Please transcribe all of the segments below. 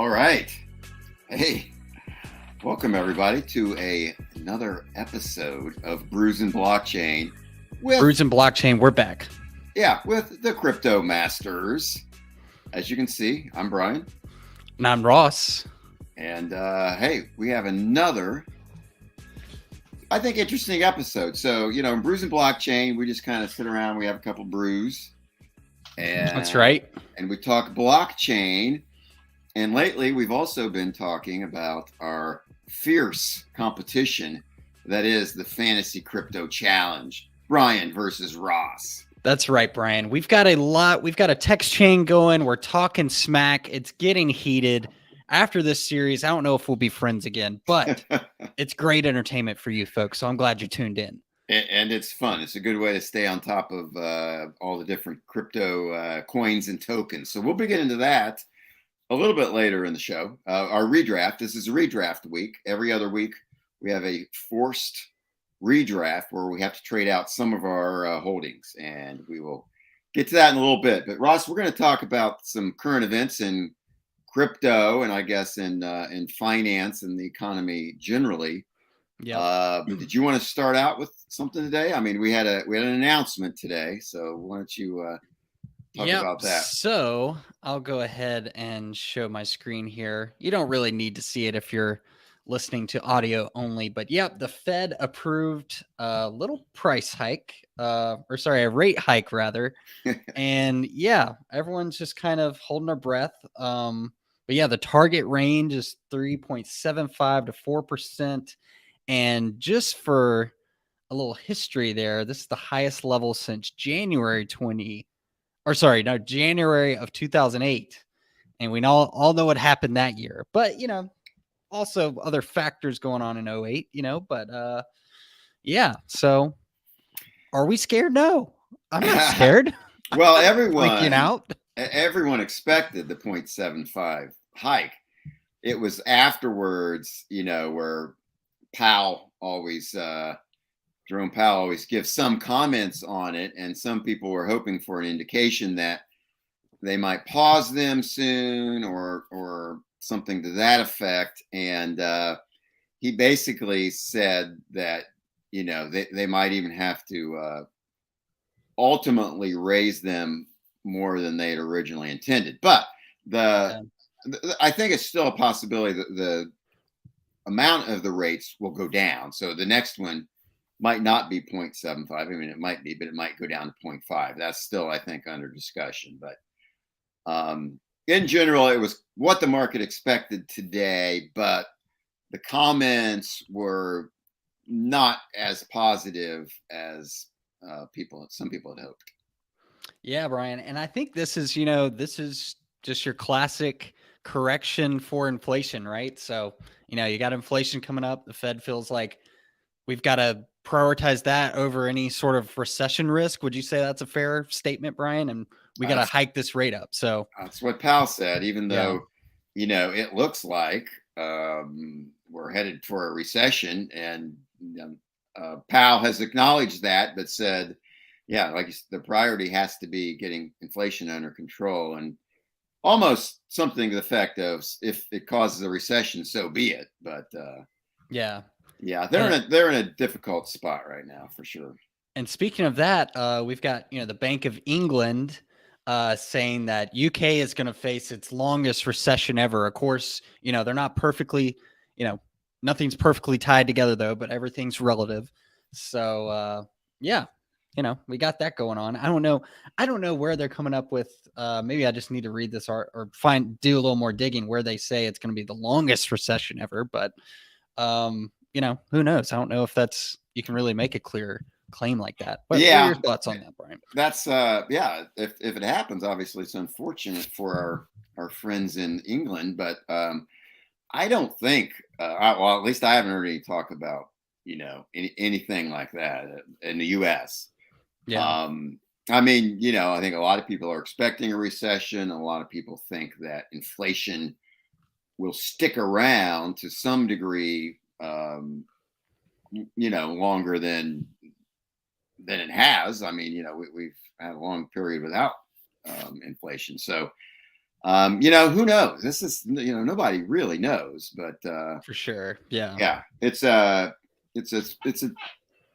All right. Hey, welcome everybody to another episode of Brews and Blockchain Brews and Blockchain, we're back. with the Crypto Masters. As you can see, I'm Brian. And I'm Ross. And hey, we have another, I think, interesting episode. So, in Brews and Blockchain, we just kind of sit around, we have a couple brews. And that's right. And we talk blockchain. And lately, we've also been talking about our fierce competition that is the Fantasy Crypto Challenge, Brian versus Ross. That's right, Brian. We've got a text chain going. We're talking smack. It's getting heated. After this series, I don't know if we'll be friends again, but it's great entertainment for you folks. So I'm glad you tuned in. And it's fun. It's a good way to stay on top of all the different crypto coins and tokens. So we'll be getting into that a little bit later in the show. Our redraft. This is a redraft week. Every other week, we have a forced redraft where we have to trade out some of our holdings, and we will get to that in a little bit. But Ross, we're going to talk about some current events in crypto, and I guess in finance and the economy generally. Yeah. But did you want to start out with something today? I mean, we had an announcement today, so why don't you talk about that? So I'll go ahead and show my screen here. You don't really need to see it if you're listening to audio only, but the Fed approved a little price hike, a rate hike rather. And everyone's just kind of holding their breath. But the target range is 3.75 to 4%. And just for a little history there, this is the highest level since January of 2008. And we all know what happened that year. But, also other factors going on in 08, but so are we scared? No, I'm not scared. Well, everyone expected the 0.75 hike. It was afterwards, where Jerome Powell always gives some comments on it, and some people were hoping for an indication that they might pause them soon or something to that effect. And he basically said that, they might even have to ultimately raise them more than they had originally intended. But I think it's still a possibility that the amount of the rates will go down. So the next one might not be 0.75. I mean, it might be, but it might go down to 0.5. That's still, I think, under discussion. But in general, it was what the market expected today, but the comments were not as positive as some people had hoped. Yeah, Brian. And I think this is just your classic correction for inflation, right? So, you got inflation coming up. The Fed feels like we've got to prioritize that over any sort of recession risk. Would you say that's a fair statement, Brian? And we got to hike this rate up. So that's what Powell said, even though, it looks like we're headed for a recession. And Powell has acknowledged that, but said, the priority has to be getting inflation under control, and almost something to the effect of, if it causes a recession, so be it. But they're in a difficult spot right now for sure. And speaking of that, we've got the Bank of England saying that UK is going to face its longest recession ever. Of course, they're not perfectly, nothing's perfectly tied together though, but everything's relative. So we got that going on. I don't know where they're coming up with. Maybe I just need to read this or do a little more digging where they say it's going to be the longest recession ever. But who knows? I don't know if you can really make a clear claim like that. What are your thoughts on that, Brian? That's if it happens, obviously it's unfortunate for our friends in England, but I don't think at least I haven't heard any talk about anything like that in the US. I mean, I think a lot of people are expecting a recession. A lot of people think that inflation will stick around to some degree, longer than it has. I mean, we've had a long period without inflation. So Who knows? This is, nobody really knows, but For sure. Yeah. yeah, it's a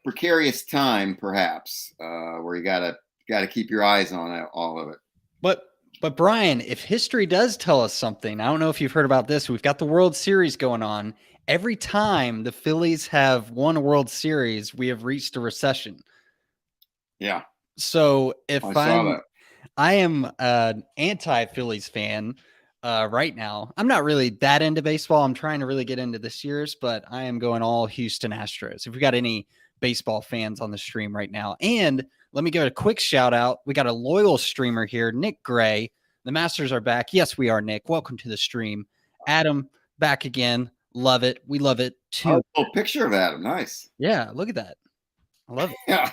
precarious time, perhaps, where you gotta keep your eyes on all of it. But Brian, if history does tell us something, I don't know if you've heard about this. We've got the World Series going on. Every time the Phillies have won a World Series, we have reached a recession. Yeah, So I if saw that. I am an anti-Phillies fan right now. I'm not really that into baseball. I'm trying to really get into this year's, but I am going all Houston Astros. If we got any baseball fans on the stream right now, and let me give a quick shout out. We got a loyal streamer here, Nick Gray. The Masters are back. Yes, we are, Nick. Welcome to the stream. Adam, back again. Love it. We love it too. Oh, little picture of Adam. Nice. Yeah, look at that. I love it. Yeah.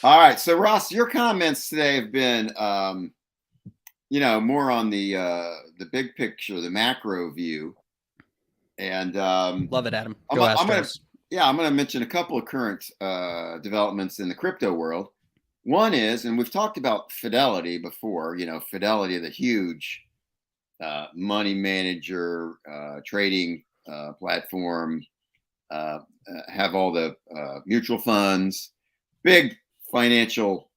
All right. So Ross, your comments today have been, more on the big picture, the macro view, and Love it, Adam. I'm, Go I'm gonna, Astros. I'm going to mention a couple of current developments in the crypto world. One is, and we've talked about Fidelity before. Fidelity, the huge money manager trading platform, have all the mutual funds, big financial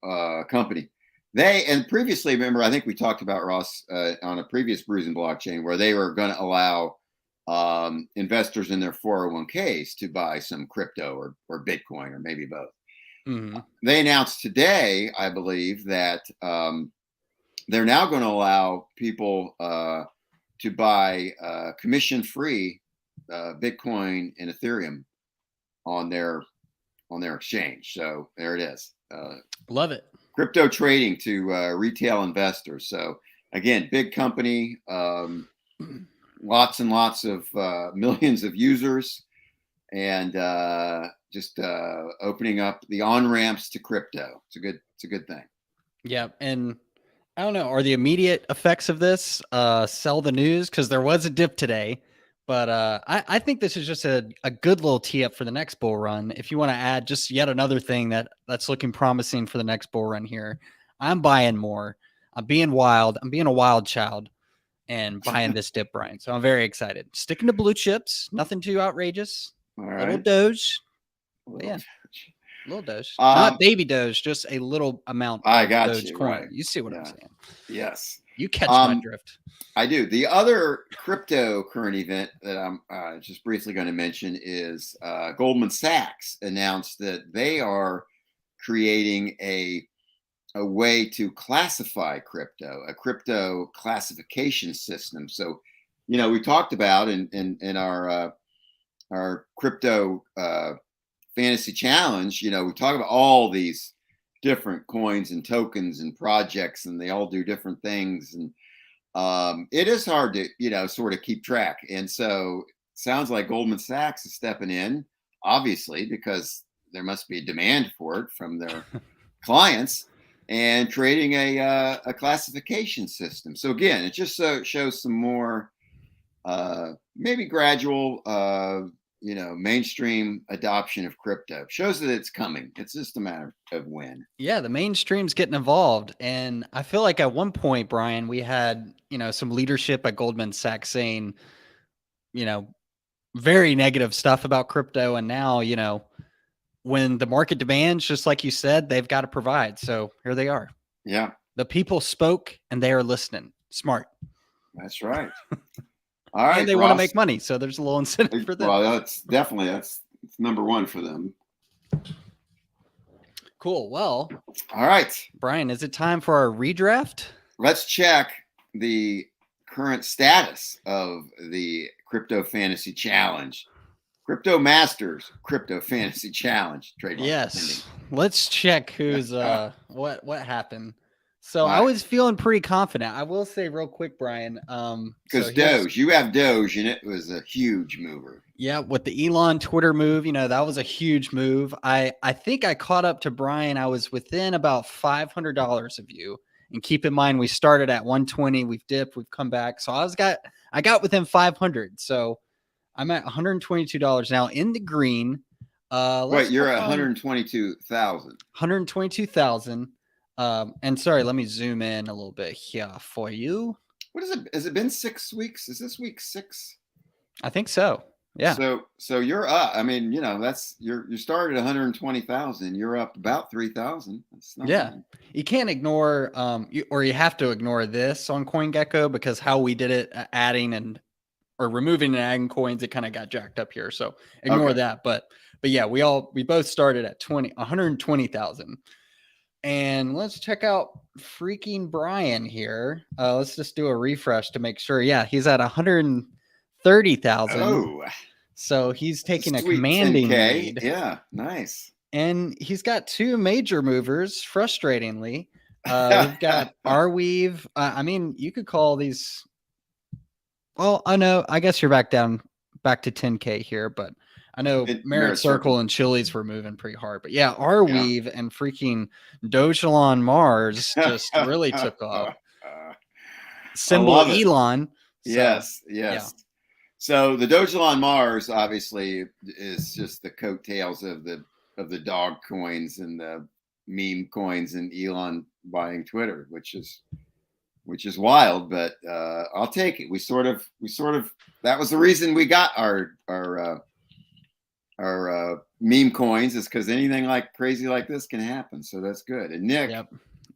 company. And previously, remember, I think we talked about, Ross, on a previous Brews and Blockchain, where they were going to allow investors in their 401ks to buy some crypto or Bitcoin or maybe both. Mm-hmm. They announced today, I believe, that they're now going to allow people to buy commission-free Bitcoin and Ethereum on their exchange. So there it is. Love it. Crypto trading to retail investors. So again, big company, lots and lots of millions of users, and just opening up the on ramps to crypto. It's a good thing. Yeah, and I don't know. Are the immediate effects of this sell the news? Because there was a dip today, but I think this is just a good little tee up for the next bull run. If you want to add just yet another thing that's looking promising for the next bull run here, I'm buying more. I'm being wild. I'm being a wild child and buying this dip, Brian. So I'm very excited. Sticking to blue chips, nothing too outrageous. All Little right. Doge. Little Yeah. Little Doge, Um, not baby Doge, just a little amount I of got Doge you, coin. right. You see what I'm Yeah. saying? Yes. You catch my drift. I do. The other crypto current event that I'm just briefly going to mention is Goldman Sachs announced that they are creating a way to classify crypto, a crypto classification system. So, we talked about in our crypto fantasy challenge, we talk about all these different coins and tokens and projects, and they all do different things. And it is hard to, sort of keep track. And so sounds like Goldman Sachs is stepping in, obviously, because there must be a demand for it from their clients, and creating a classification system. So again, it just shows some more maybe gradual mainstream adoption of crypto. Shows that it's coming. It's just a matter of when. Yeah, the mainstream's getting involved. And I feel like at one point, Brian, we had, some leadership at Goldman Sachs saying, very negative stuff about crypto. And now, when the market demands, just like you said, they've got to provide. So here they are. Yeah. The people spoke and they are listening. Smart. That's right. All right. And they want to make money. So there's a little incentive for them. Well, that's number one for them. Cool. Well, all right, Brian, is it time for our redraft? Let's check the current status of the Crypto Fantasy Challenge. Crypto Masters Crypto Fantasy Challenge. Trademark. Yes. Let's check who's what happened. So I was feeling pretty confident. I will say real quick, Brian. Because Doge, you have Doge, and it was a huge mover. Yeah, with the Elon Twitter move, that was a huge move. I think I caught up to Brian. I was within about $500 of you. And keep in mind, we started at 120. We've dipped. We've come back. So I got within 500. So I'm at $122 now in the green. Wait, you're at 122,000. 122,000. And sorry, let me zoom in a little bit here for you. What is it? Has it been 6 weeks? Is this week 6? I think so. Yeah. So you're up. I mean, that's you started 120,000. You're up about 3,000. That's not Yeah. bad. You can't ignore, you have to ignore this on CoinGecko because how we did it, adding or removing and adding coins, it kind of got jacked up here. So ignore Okay. that. But yeah, we both started at 120,000. And let's check out freaking Brian here. Let's just do a refresh to make sure. Yeah, he's at 130,000. Oh, So he's taking a sweet commanding 10K. lead. Yeah, nice. And he's got two major movers, frustratingly. We've got Arweave. I mean, you could call these. Well, I know. I guess you're back to 10K here, but I know Merit Circle and Chili's were moving pretty hard. But yeah, Arweave and freaking Dogelon Mars just really took off. Symbol Elon. Yes. Yeah. So the Dogelon Mars obviously is just the coattails of the dog coins and the meme coins and Elon buying Twitter, which is wild, but I'll take it. We sort of that was the reason we got our meme coins, is because anything like crazy like this can happen. So that's good. And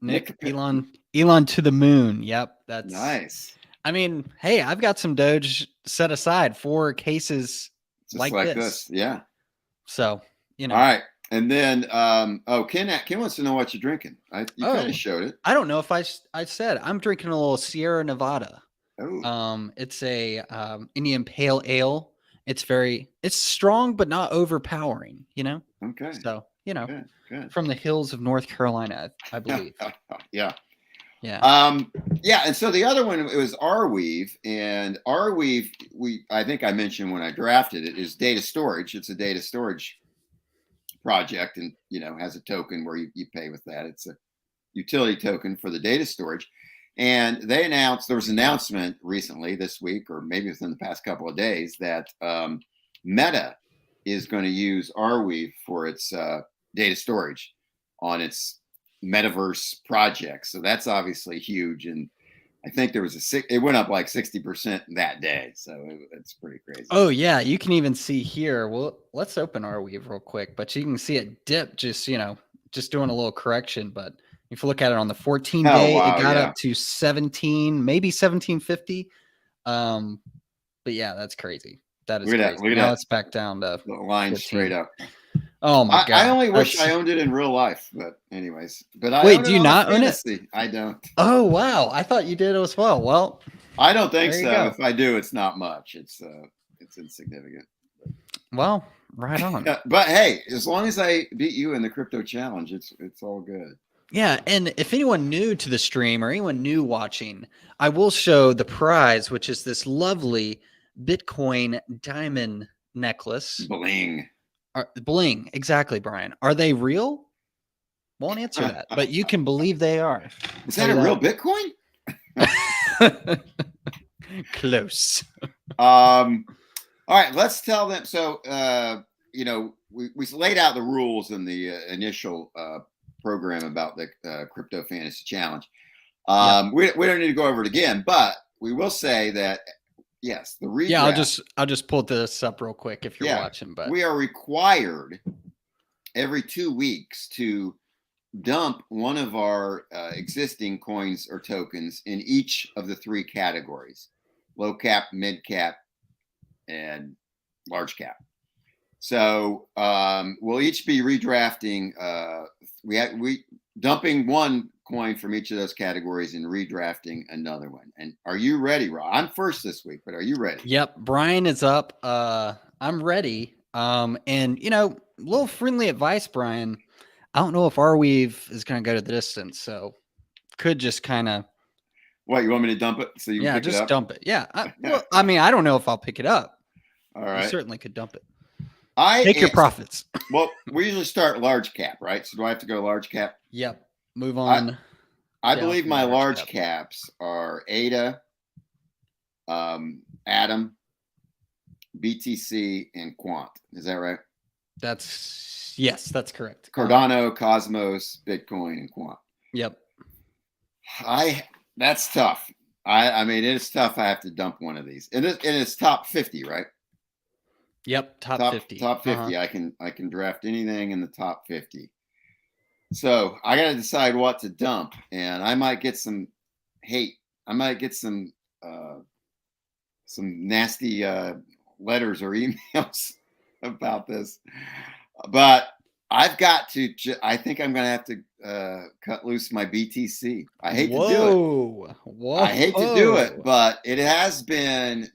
Nick Elon to the moon. Yep, that's nice. I mean, hey, I've got some Doge set aside for cases just like this. Yeah. So all right. And then, Ken wants to know what you're drinking. You kind of showed it. I don't know if I said I'm drinking a little Sierra Nevada. Oh. It's a Indian Pale Ale. It's strong but not overpowering. Okay. So good. From the hills of North Carolina, I believe. Yeah. Yeah. Yeah. And so the other one, it was Arweave, and Arweave, I think I mentioned when I drafted it, is data storage. It's a data storage project, and has a token where you pay with that. It's a utility token for the data storage. And there was an announcement recently this week, or maybe within the past couple of days, that Meta is going to use Arweave for its data storage on its metaverse project. So that's obviously huge. And I think there was it went up like 60% that day. So it's pretty crazy. Oh yeah. You can even see here. Well, let's open Arweave real quick, but you can see it dip just doing a little correction. But if you look at it on the 14-day, it got up to 17, maybe 1750. But yeah, that's crazy. That is crazy. Now it's back down to the line 14. Straight up. Oh my god! I only wish I owned it in real life, but anyways. But I wait, do you not own it? I don't. Oh wow! I thought you did as well. Well, I don't think so. If I do, it's not much. It's insignificant. Well, right on. But hey, as long as I beat you in the crypto challenge, it's all good. Yeah, and if anyone new to the stream or anyone new watching, I will show the prize, which is this lovely Bitcoin diamond necklace. Bling. Bling, exactly, Brian. Are they real? Won't answer that, but you can believe they are. Is that a real Bitcoin? Close. All right, let's tell them. So, we laid out the rules in the initial program about the Crypto Fantasy Challenge. We don't need to go over it again, but we will say that yes, the redraft. Yeah, I'll just pull this up real quick if you're watching. But we are required every 2 weeks to dump one of our existing coins or tokens in each of the 3 categories: low cap, mid cap, and large cap. So we'll each be redrafting. We dumping one coin from each of those categories and redrafting another one. And are you ready, Rob? I'm first this week, but are you ready? Yep, Brian is up. I'm ready. And little friendly advice, Brian. I don't know if Arweave is going to go to the distance, so could just kind of. What, you want me to dump it so you can pick it up? Just dump it. Yeah. I mean, I don't know if I'll pick it up. All right. You certainly could dump it. Take your profits. Well, we usually start large cap, right? So do I have to go large cap? Yep. Move on. I believe my large caps are ADA, Atom, BTC, and Quant. Is that right? Yes, that's correct. Cardano, Cosmos, Bitcoin, and Quant. Yep. That's tough. I mean, it's tough. I have to dump one of these, and it's top 50, right? Yep. Top 50. Top 50. I can draft anything in the top 50. So I got to decide what to dump, and I might get some hate. I might get some nasty letters or emails about this, but I've got to. I think I'm going to have to cut loose my BTC. I hate to do it. Whoa. I hate to do it, but it has been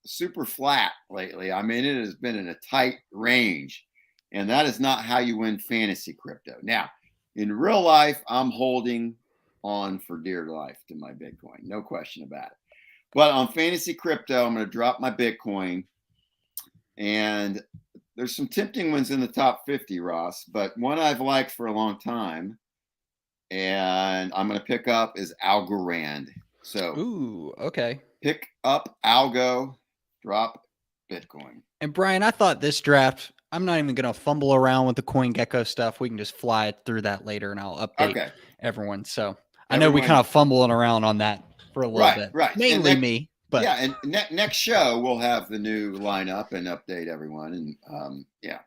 super flat lately. I mean, it has been in a tight range, and that is not how you win fantasy crypto. Now, in real life, I'm holding on for dear life to my Bitcoin, no question about it. But on fantasy crypto, I'm going to drop my Bitcoin, and there's some tempting ones in the top 50, Ross, but one I've liked for a long time, and I'm going to pick up is Algorand. So, Ooh, okay. Pick up Algo, drop Bitcoin. And Brian, I thought this draft, I'm not even going to fumble around with the CoinGecko stuff. We can just fly through that later and I'll update everyone. So I know we kind of fumbling around on that for a little bit. Right. Mainly me. But yeah, and next show we'll have the new lineup and update everyone. And yeah.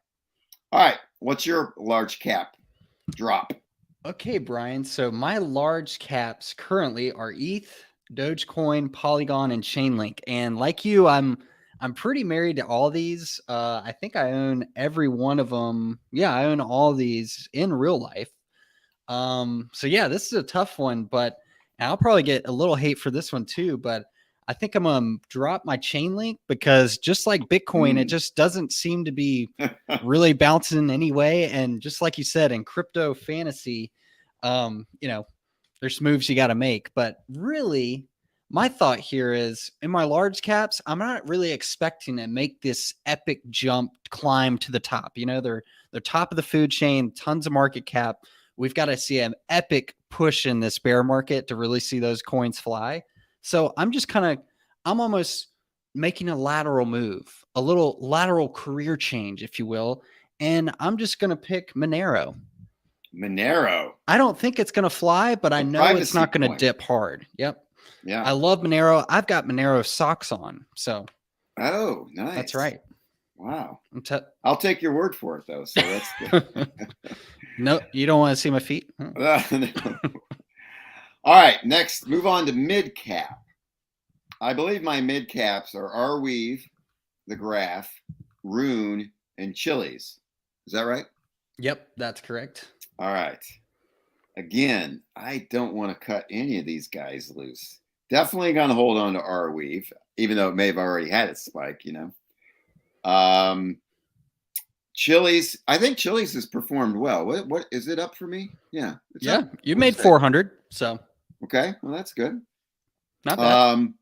All right. What's your large cap drop? Okay, Brian. So my large caps currently are ETH, Dogecoin, Polygon, and Chainlink. And like you, I'm pretty married to all these. I think I own every one of them. Yeah, I own all these in real life. So yeah, this is a tough one, but I'll probably get a little hate for this one too. But I think I'm gonna drop my Chainlink because just like Bitcoin, it just doesn't seem to be really bouncing in any way. And just like you said, in crypto fantasy, there's moves you got to make. But really, my thought here is in my large caps, I'm not really expecting to make this epic jump climb to the top. They're top of the food chain, tons of market cap. We've got to see an epic push in this bear market to really see those coins fly. So I'm almost making a lateral move, a little lateral career change, if you will. And I'm just going to pick Monero. I don't think it's going to fly, but I know it's not going to dip hard. Yep. Yeah. I love Monero. I've got Monero socks on. So. Oh, nice. That's right. Wow. I'll take your word for it, though. So that's good. No, you don't want to see my feet? No. All right. Next, move on to mid cap. I believe my mid caps are Arweave, the Graph, Rune, and Chili's. Is that right? Yep, that's correct. All right. Again, I don't want to cut any of these guys loose. Definitely going to hold on to Arweave, even though it may have already had its spike, Chili's, I think Chili's has performed well. What is it up for me? Yeah. Yeah, you made 400, so. Okay, well, that's good. Not bad.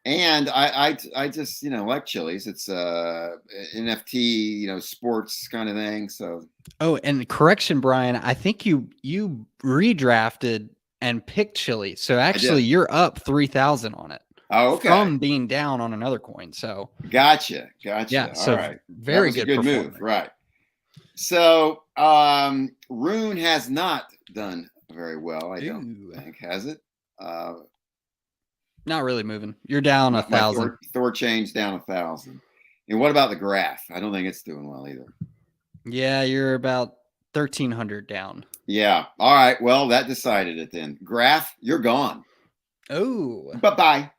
And I just like Chili's. It's NFT sports kind of thing. So and correction, Brian, I think you redrafted and picked Chili's. So actually you're up 3,000 on it. Oh, okay. From being down on another coin. So gotcha. Yeah, so all right. Very good move. Right. So Rune has not done very well, I don't think, has it? Not really moving. You're down 1,000. Thor chain's down 1,000. And what about the Graph? I don't think it's doing well either. Yeah, you're about 1,300 down. Yeah. All right. Well, that decided it then. Graph, you're gone. Oh. Bye-bye.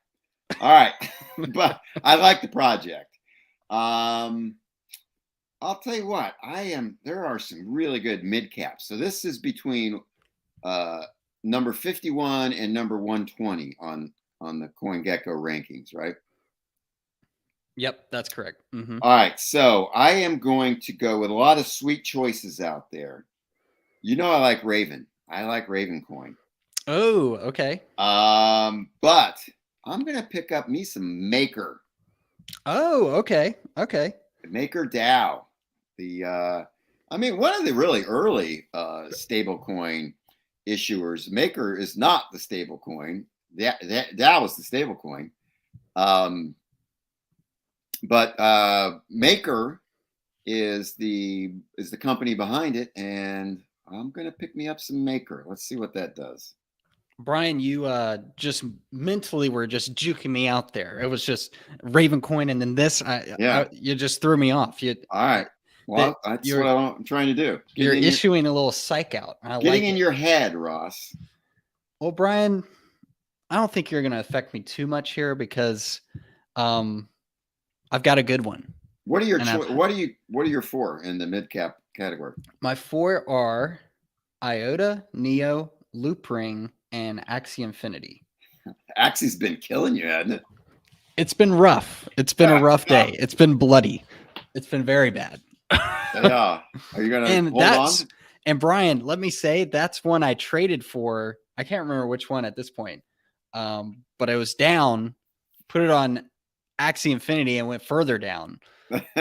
All right. But I like the project. I'll tell you what, there are some really good mid caps. So this is between number 51 and number 120 on the CoinGecko rankings, right? Yep, that's correct. Mm-hmm. All right. So I am going to go with a lot of sweet choices out there. I like Raven. I like Raven coin. Oh, okay. But I'm going to pick up me some Maker. Oh, okay. Okay. Maker DAO. One of the really early stablecoin issuers. Maker is not the stablecoin. DAO is the stablecoin. But Maker is the company behind it, and I'm gonna pick me up some Maker. Let's see what that does. Brian, you just mentally were just juking me out there. It was just Raven coin, and then this. Yeah. You just threw me off. You All right. Well, that's what I'm trying to do. You're issuing a little psych out. Getting in your head, Ross. Well, Brian, I don't think you're going to affect me too much here because I've got a good one. What are your what are your 4 in the mid cap category? My 4 are IOTA, Neo, Loopring, and Axie Infinity. Axie's been killing you, hasn't it? It's been rough. It's been a rough day. It's been bloody. It's been very bad. Yeah. Are you gonna hold on? And Brian, let me say that's one I traded for. I can't remember which one at this point. But I was down, put it on Axie Infinity and went further down.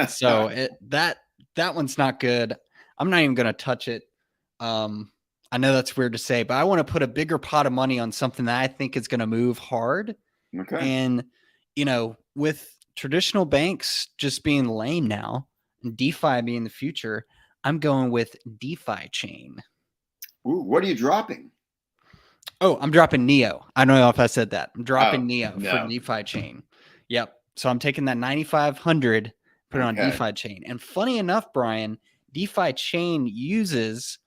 So that one's not good. I'm not even gonna touch it. I know that's weird to say, but I want to put a bigger pot of money on something that I think is going to move hard. Okay. And, with traditional banks just being lame now and DeFi being the future, I'm going with DeFi chain. Ooh, what are you dropping? Oh, I'm dropping Neo. I don't know if I said that. I'm dropping Neo for DeFi chain. Yep. So I'm taking that 9,500, put it on DeFi chain. And funny enough, Brian, DeFi chain uses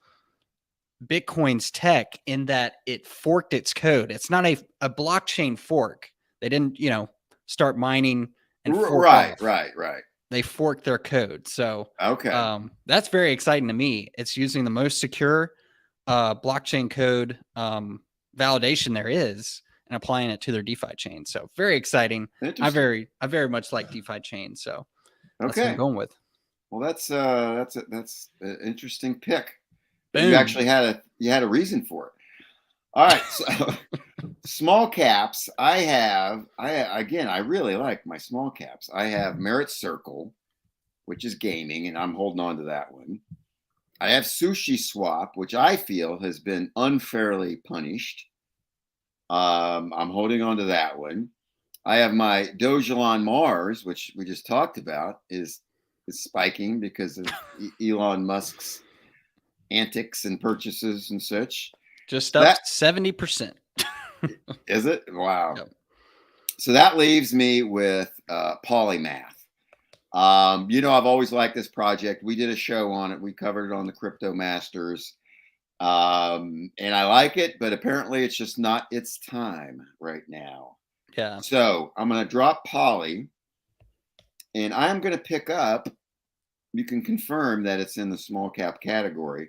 Bitcoin's tech in that it forked its code. It's not a blockchain fork. They didn't, start mining and fork off. Right. They forked their code. So that's very exciting to me. It's using the most secure blockchain code validation there is and applying it to their DeFi chain. So very exciting. I very much like DeFi chain. So that's what I'm going with. Well, that's an interesting pick. Boom. You actually had a reason for it. All right, so small caps. I really like my small caps. I have Merit Circle, which is gaming, and I'm holding on to that one. I have Sushi Swap, which I feel has been unfairly punished. I'm holding on to that one. I have my Dogelon Mars, which we just talked about, is spiking because of Elon Musk's antics and purchases and such. Just up 70%. Is it? Wow. Yep. So that leaves me with Polymath. I've always liked this project. We did a show on it. We covered it on the Crypto Masters. And I like it, but apparently it's just not its time right now. Yeah. So I'm going to drop Poly, and I'm going to pick up, you can confirm that it's in the small cap category.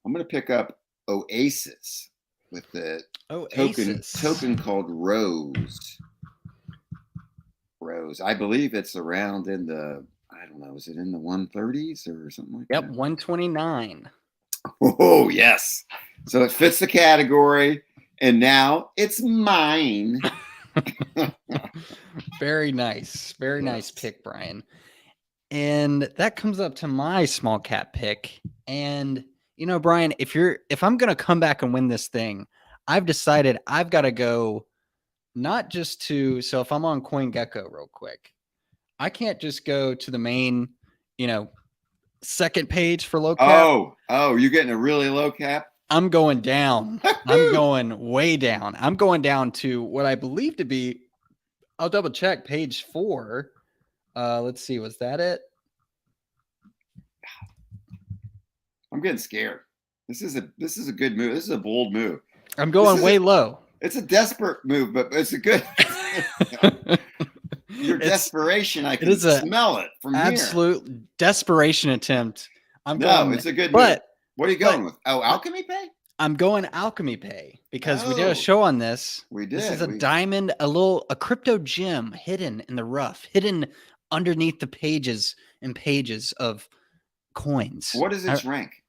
I'm going to pick up Oasis with the token called Rose. I believe it's around in the, I don't know, is it in the 130s or something like that? Yep, 129. Oh, yes. So it fits the category, and now it's mine. Very nice. Very nice pick, Brian. And that comes up to my small cap pick. And Brian, if I'm going to come back and win this thing, I've decided I've got to go not just so if I'm on CoinGecko real quick, I can't just go to the main, second page for low cap. Oh, you're getting a really low cap? I'm going down. I'm going way down. I'm going down to what I believe to be, I'll double check, page 4. Let's see, was that it? I'm getting scared. This is a good move. This is a bold move. I'm going way low. It's a desperate move, but it's a good. Your desperation, I can smell it from absolute here. desperation attempt. It's a good move. What are you going with? Oh, Alchemy Pay? I'm going Alchemy Pay because we did a show on this. We did. This is a diamond, a crypto gem hidden in the rough, hidden underneath the pages and pages of coins. What is its rank?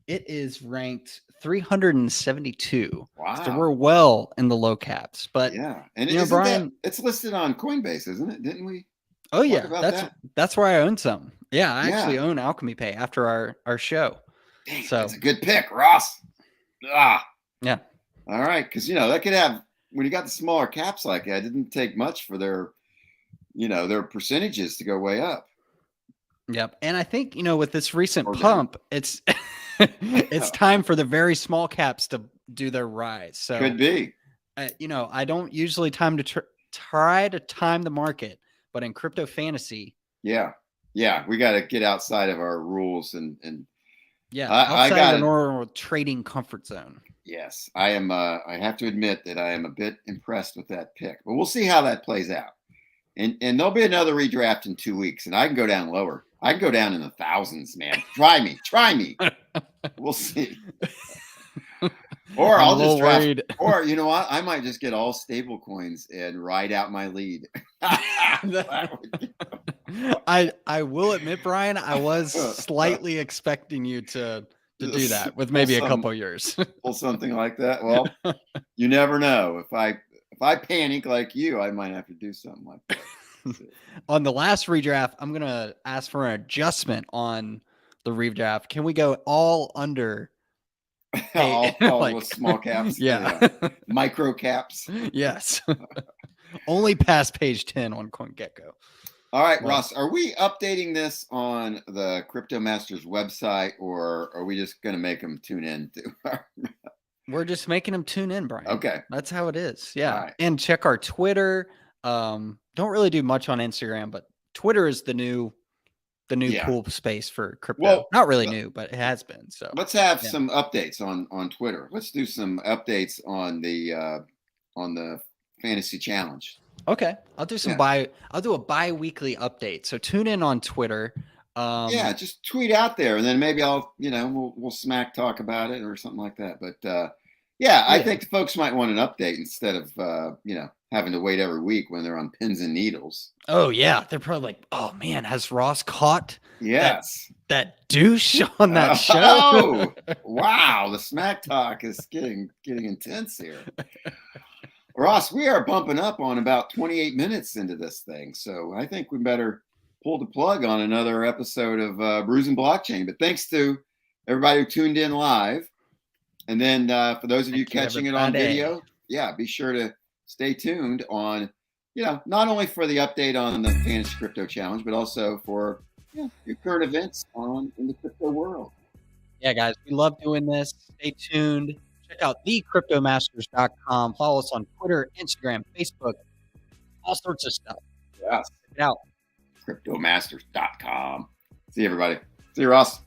It is ranked 372. Wow. So we're well in the low caps. But yeah. And Brian, it's listed on Coinbase, isn't it? Didn't we? Oh yeah. That's where I own some. Yeah, I actually own Alchemy Pay after our show. Dang, that's a good pick, Ross. Yeah. All right. Because that could have, when you got the smaller caps like that, it didn't take much for their percentages to go way up. Yep. And I think, with this recent Or down. pump, it's it's time for the very small caps to do their rise. So Could be. I don't usually try to time the market, but in crypto fantasy, Yeah. We got to get outside of our rules and yeah, I outside got of the normal trading comfort zone. Yes, I am. I have to admit that I am a bit impressed with that pick, but we'll see how that plays out. And there'll be another redraft in 2 weeks, and I can go down lower. I can go down in the thousands, man. Try me. We'll see. Or I'm a I'll just little draft. worried. Or you know what? I might just get all stable coins and ride out my lead. I will admit, Brian, I was slightly expecting you to do that with maybe a couple years. Pull something like that. Well, you never know. If I panic like you, I might have to do something like that. On the last redraft, I'm gonna ask for an adjustment on the redraft. Can we go all under? all with small caps. Yeah. Micro caps. Yes. Only past page 10 on CoinGecko. All right, well, Ross, are we updating this on the Crypto Masters website, or are we just going to make them tune in? We're just making them tune in, Brian. Okay. That's how it is. Yeah. Right. And check our Twitter. Don't really do much on Instagram, but Twitter is the new pool space for crypto. Well, not really new, but it has been. So let's have some updates on Twitter. Let's do some updates on the fantasy challenge. Okay, I'll do some I'll do a bi-weekly update. So tune in on Twitter. Just tweet out there, and then maybe I'll we'll smack talk about it or something like that. But I think the folks might want an update instead of having to wait every week when they're on pins and needles. Oh yeah, they're probably like, oh man, has Ross caught that douche on that show? Oh wow, the smack talk is getting intense here. Ross, we are bumping up on about 28 minutes into this thing, so I think we better pull the plug on another episode of Brews and Blockchain. But thanks to everybody who tuned in live, and then for those of you catching it on video, be sure to stay tuned on, not only for the update on the Fantasy Crypto Challenge, but also for your current events in the crypto world. Yeah, guys, we love doing this. Stay tuned. Check out thecryptomasters.com. Follow us on Twitter, Instagram, Facebook, all sorts of stuff. Yes. Check it out. Cryptomasters.com. See you, everybody. See you, Ross.